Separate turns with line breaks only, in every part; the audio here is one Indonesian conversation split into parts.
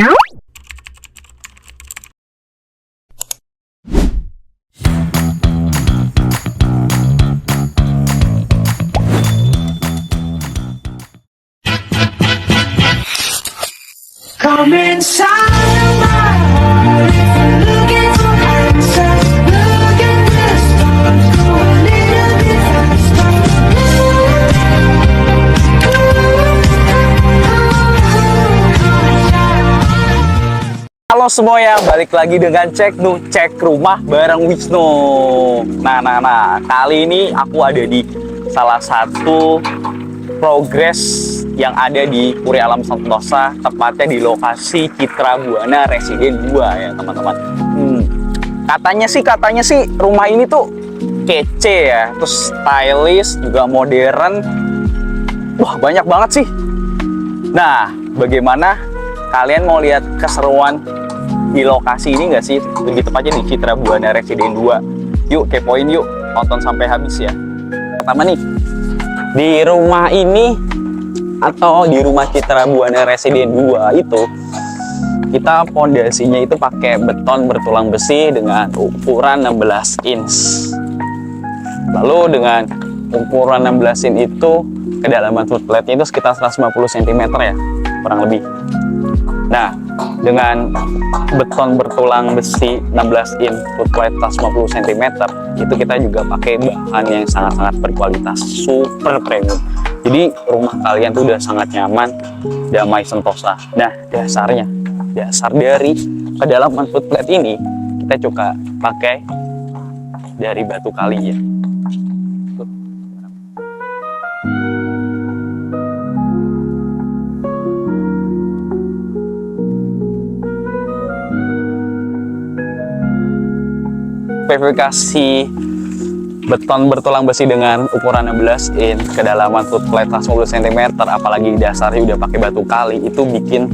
Come inside my heart if you're looking for answers. Look at the stars, go a little bit faster.
Halo semuanya, balik lagi dengan cek rumah bareng Wisnu. Nah, kali ini aku ada di salah satu progres yang ada di Puri Alam Sentosa, tepatnya di lokasi Citra Buana Residen 2 ya teman-teman. Katanya sih rumah ini tuh kece ya, terus stylish juga modern. Wah, banyak banget sih. Nah, bagaimana kalian mau lihat keseruan di lokasi ini nggak sih? Lebih tepatnya di Citra Buana Residen 2. Yuk kepoin yuk, tonton sampai habis ya. Pertama nih, di rumah ini atau di rumah Citra Buana Residen 2 itu kita pondasinya itu pakai beton bertulang besi dengan ukuran 16 inch. Lalu dengan ukuran 16 inch itu kedalaman footplate itu sekitar 150 cm ya, kurang lebih. Nah, dengan beton bertulang besi 16 inch footplate 150 cm itu kita juga pakai bahan yang sangat-sangat berkualitas, super premium. Jadi rumah kalian tuh udah sangat nyaman, damai sentosa. Nah, dasar dari kedalaman footplate ini kita coba pakai dari batu kali ya. Verifikasi beton bertulang besi dengan ukuran 16 inch, kedalaman footplate 150 cm, apalagi dasarnya udah pakai batu kali, itu bikin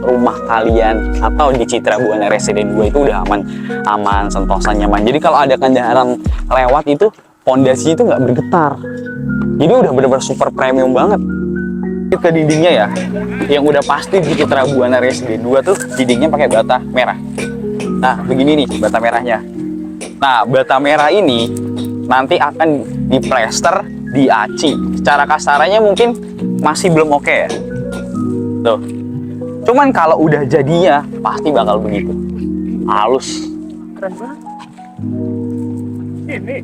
rumah kalian atau di Citra Buana Residen 2 itu udah aman, sentosa, nyaman. Jadi kalau ada kendaraan lewat itu pondasi itu nggak bergetar. Jadi udah bener-bener super premium banget. Ke dindingnya ya, yang udah pasti di Citra Buana Residen 2 tuh dindingnya pakai bata merah. Nah, begini nih bata merahnya. Nah, bata merah ini nanti akan diplester, diaci. Secara kasarannya mungkin masih belum oke ya. Tuh. Cuman kalau udah jadinya pasti bakal begitu. Halus.
Keren banget. Ini.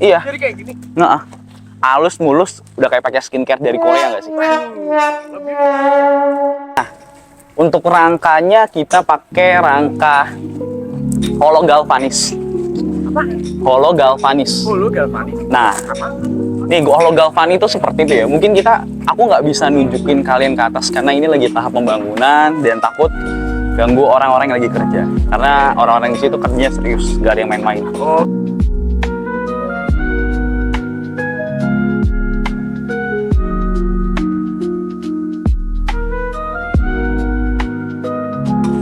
Iya.
Jadi kayak gini.
Nah, halus mulus, udah kayak pakai skincare dari Korea nggak sih? Nah, untuk rangkanya kita pakai rangka holo galvanis. Holo galvanis.
Holo galvanis.
Nah, nih holo galvanis itu seperti itu ya. Mungkin aku nggak bisa nunjukin kalian ke atas karena ini lagi tahap pembangunan dan takut ganggu orang-orang yang lagi kerja. Karena orang-orang di situ kerjanya serius, nggak ada yang main-main.
Oh.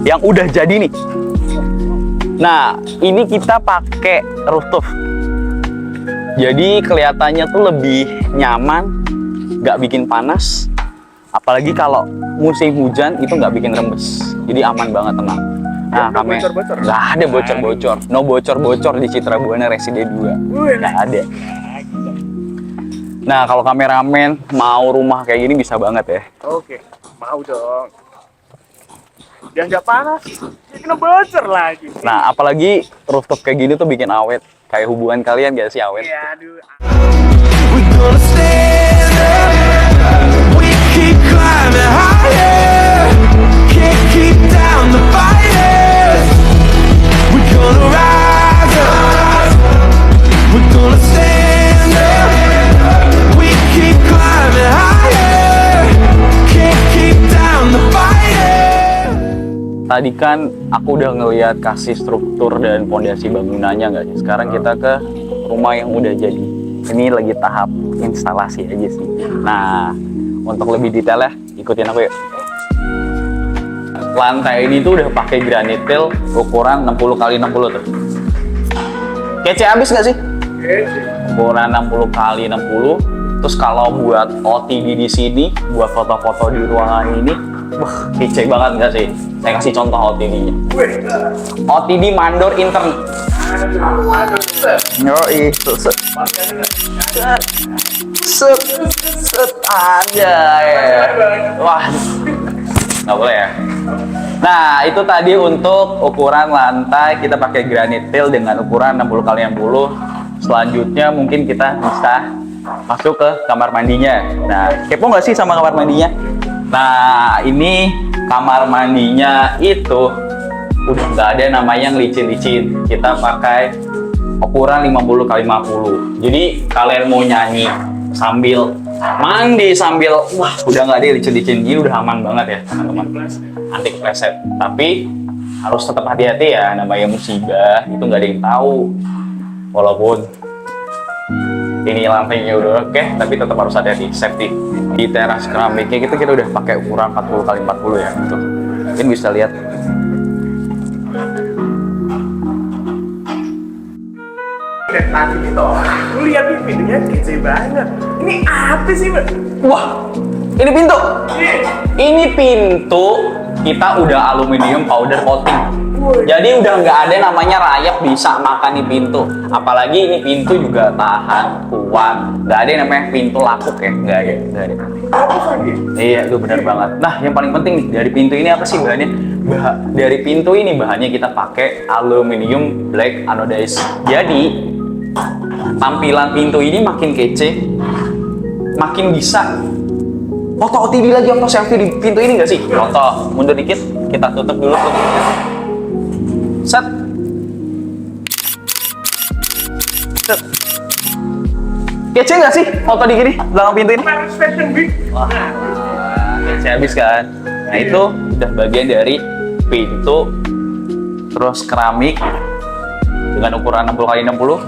Yang udah jadi nih. Nah, ini kita pakai rooftop. Jadi kelihatannya tuh lebih nyaman, nggak bikin panas. Apalagi kalau musim hujan itu nggak bikin rembes. Jadi aman banget, tenang. Nah, kami nggak ada bocor-bocor. No bocor-bocor di Citra Buana Residen 2. Nggak ada. Nah, kalau kameramen mau rumah kayak gini bisa banget ya.
Oke, mau dong. Biar nggak panas, ya kena bocor lagi.
Nah, apalagi rooftop kayak gini tuh bikin awet. Kayak hubungan kalian gak sih awet?
Iya, aduh.
We gonna stand up. We keep climbing higher. Can't keep down the fire. We gonna rise up. We gonna stand up. We keep climbing higher. Can't keep down the fire.
Tadi kan aku udah ngeliat kasih struktur dan fondasi bangunannya nggak sih? Sekarang kita ke rumah yang udah jadi. Ini lagi tahap instalasi aja sih. Nah, untuk lebih detail ya, ikutin aku yuk. Lantai ini tuh udah pakai granit tile ukuran 60 x 60 tuh. Kece abis nggak sih? Ukuran 60 x 60. Terus kalau buat OTD di sini, buat foto-foto di ruangan ini, wah kece banget nggak sih? Saya kasih contoh OTD-nya.
Wih,
OTD mandor intern. Yoi, set aja ya. Wah, nggak boleh ya. Nah, itu tadi untuk ukuran lantai kita pakai granite tile dengan ukuran 60 kali 60. Selanjutnya mungkin kita bisa masuk ke kamar mandinya. Nah, kepo nggak sih sama kamar mandinya? Nah, ini kamar mandinya itu udah nggak ada namanya yang licin-licin. Kita pakai ukuran 50 kali 50. Jadi kalian mau nyanyi sambil mandi sambil wah udah nggak ada licin-licin, ini udah aman banget ya teman-teman, anti kepleset. Tapi harus tetap hati-hati ya, namanya musibah itu nggak ada yang tahu. Walaupun ini lantainya udah oke, tapi tetap harus hati-hati, safety. Di teras keramiknya kita udah pakai ukuran 40 kali 40 ya, tuh mungkin bisa lihat.
Dan tadi itu, aku lihat nih pintunya kece banget. Ini apa sih, Mbak?
Wah, ini pintu.
Iya.
Ini pintu kita udah aluminium powder coating.
Woi.
Jadi udah nggak ada namanya rayap bisa makan di pintu. Apalagi ini pintu juga tahan, kuat. Nggak ada yang namanya pintu lapuk ya, nggak ada.
Apa lagi?
Iya, itu benar banget. Nah, yang paling penting nih dari pintu ini apa sih bahannya? Dari pintu ini bahannya kita pakai aluminium black anodized. Jadi tampilan pintu ini makin kece, makin bisa foto OTD lagi atau selfie di pintu ini nggak sih? Foto, mundur dikit, kita tutup dulu pintunya. Set. Set. Kece nggak sih foto di gini belakang pintu ini?
Paris Fashion Week.
Wah, kece habis kan? Nah itu udah bagian dari pintu, terus keramik dengan ukuran 60 kali 60.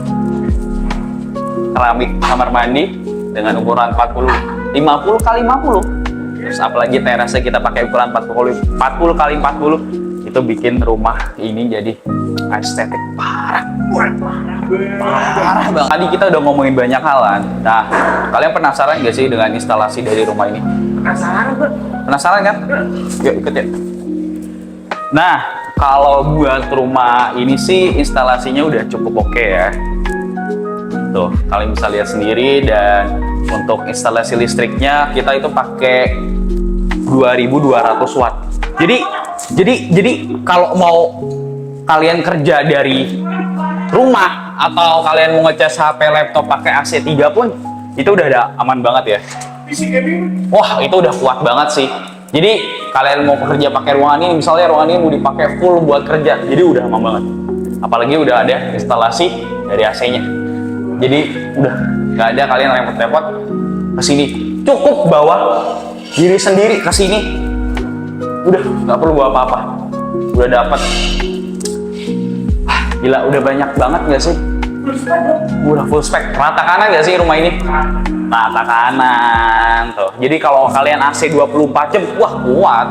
Keramik kamar mandi dengan ukuran 50 kali 50. Terus apalagi terasnya kita pakai ukuran 40 kali 40. Itu bikin rumah ini jadi estetik parah.
Wah, parah banget.
Parah banget. Tadi kita udah ngomongin banyak halan. Nah, kalian penasaran gak sih dengan instalasi dari rumah ini?
Penasaran, Mbak?
Penasaran kan? Yuk ikut ya. Nah, kalau buat rumah ini sih instalasinya udah cukup oke ya. Tuh, kalian bisa lihat sendiri. Dan untuk instalasi listriknya kita itu pakai 2200 watt. Jadi kalau mau kalian kerja dari rumah atau kalian mau ngecas HP laptop pakai AC 3 pun itu udah ada aman banget ya.
PC gaming.
Wah, itu udah kuat banget sih. Jadi kalian mau kerja pakai ruangan ini, misalnya ruangan ini mau dipakai full buat kerja, jadi udah aman banget. Apalagi udah ada instalasi dari AC-nya. Jadi udah nggak ada kalian repot-repot ke sini. Cukup bawa diri sendiri ke sini. Udah nggak perlu bawa apa-apa. Udah dapat. Gila, udah banyak banget nggak sih? Udah full spek. Rata kanan nggak sih rumah ini? Rata kanan tuh. Jadi kalau kalian AC 24 jam, wah kuat.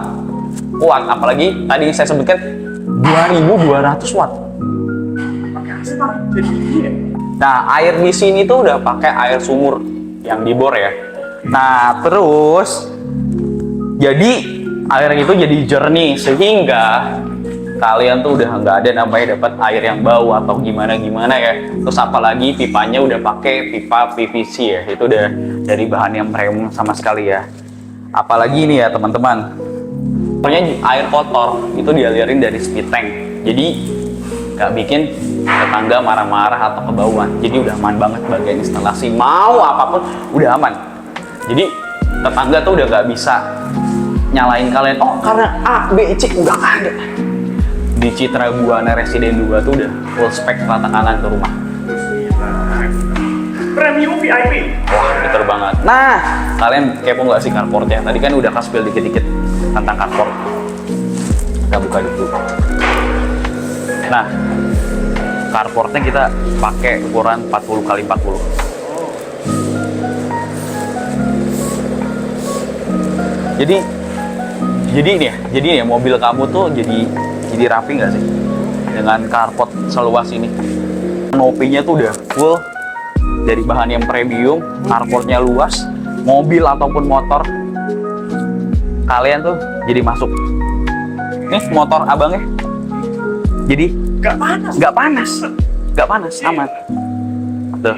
Kuat. Apalagi tadi saya sebutkan 2200 watt.
Pakai AC pakai jadi ini ya.
Nah, air di sini tuh udah pakai air sumur yang dibor ya. Nah, terus jadi air itu jadi jernih sehingga kalian tuh udah nggak ada namanya dapat air yang bau atau gimana ya. Terus apalagi pipanya udah pakai pipa PVC ya, itu udah dari bahan yang premium sama sekali ya. Apalagi ini ya teman-teman, pokoknya air kotor itu dialirin dari speed tank, jadi nggak bikin tetangga marah-marah atau kebauan. Jadi udah aman banget bagian instalasi, mau apapun udah aman. Jadi tetangga tuh udah nggak bisa nyalain kalian, oh karena A, B, C, udah ada. Di Citra Buana Residen 2 tuh udah full spek rata kanan ke rumah.
Premium VIP.
Wah, betul banget. Nah, kalian kepo nggak sih carportnya? Tadi kan udah kasih dikit-dikit tentang carport. Kita buka dulu. Nah, carportnya kita pakai ukuran 40 kali 40. Jadi nih ya, mobil kamu tuh jadi rapi nggak sih dengan carport seluas ini? Kanopinya tuh udah full dari bahan yang premium, carportnya luas, mobil ataupun motor kalian tuh jadi masuk Nih motor abangnya. Jadi
Gak panas.
nggak panas, nggak panas, aman. Tuh.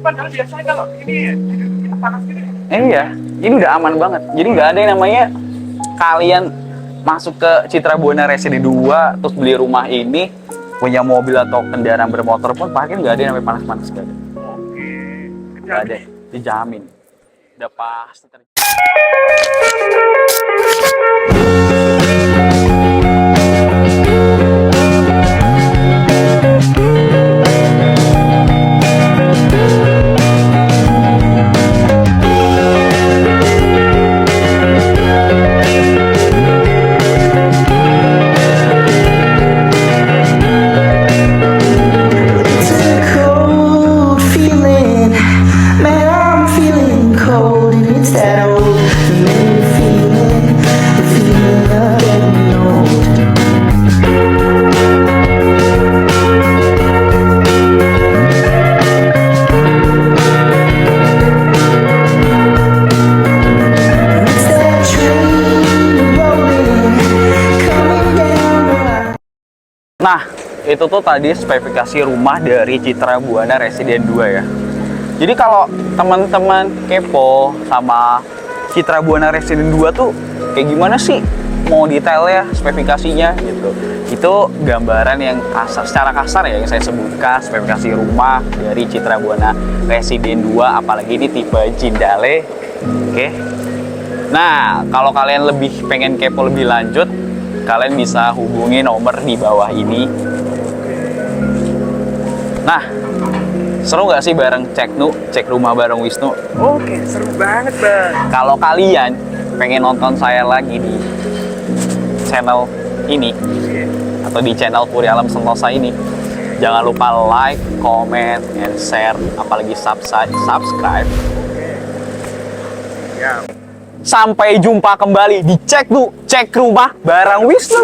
Padahal biasanya kalau ini panas gini.
Iya, ini udah aman banget. Jadi nggak ada yang namanya kalian masuk ke Citra Buana Residen 2 terus beli rumah ini, punya mobil atau kendaraan bermotor pun parkir nggak ada yang namanya panas-panas, nggak ada.
Oke.
Nggak ada, dijamin. Udah pasti terjadi.
It's a cold feeling, man, I'm feeling cold, and it's that old familiar feeling, the feeling of getting old. And it's that train rolling, coming down the line.
Nah, itu tuh tadi spesifikasi rumah dari Citra Buana Residen 2 ya. Jadi kalau teman-teman kepo sama Citra Buana Residen 2 tuh kayak gimana sih? Mau detailnya, spesifikasinya gitu. Itu gambaran yang kasar, secara kasar ya yang saya sebutkan spesifikasi rumah dari Citra Buana Residen 2, apalagi ini tipe Jindale. Oke. Nah, kalau kalian lebih pengen kepo lebih lanjut, kalian bisa hubungi nomor di bawah ini. Nah, seru nggak sih bareng cek rumah bareng Wisnu?
Oke, seru banget, Bang.
Kalau kalian pengen nonton saya lagi di channel ini atau di channel Puri Alam Sentosa ini, jangan lupa like, comment, and share, apalagi subscribe.
Ya.
Sampai jumpa kembali di cek rumah bareng Wisnu.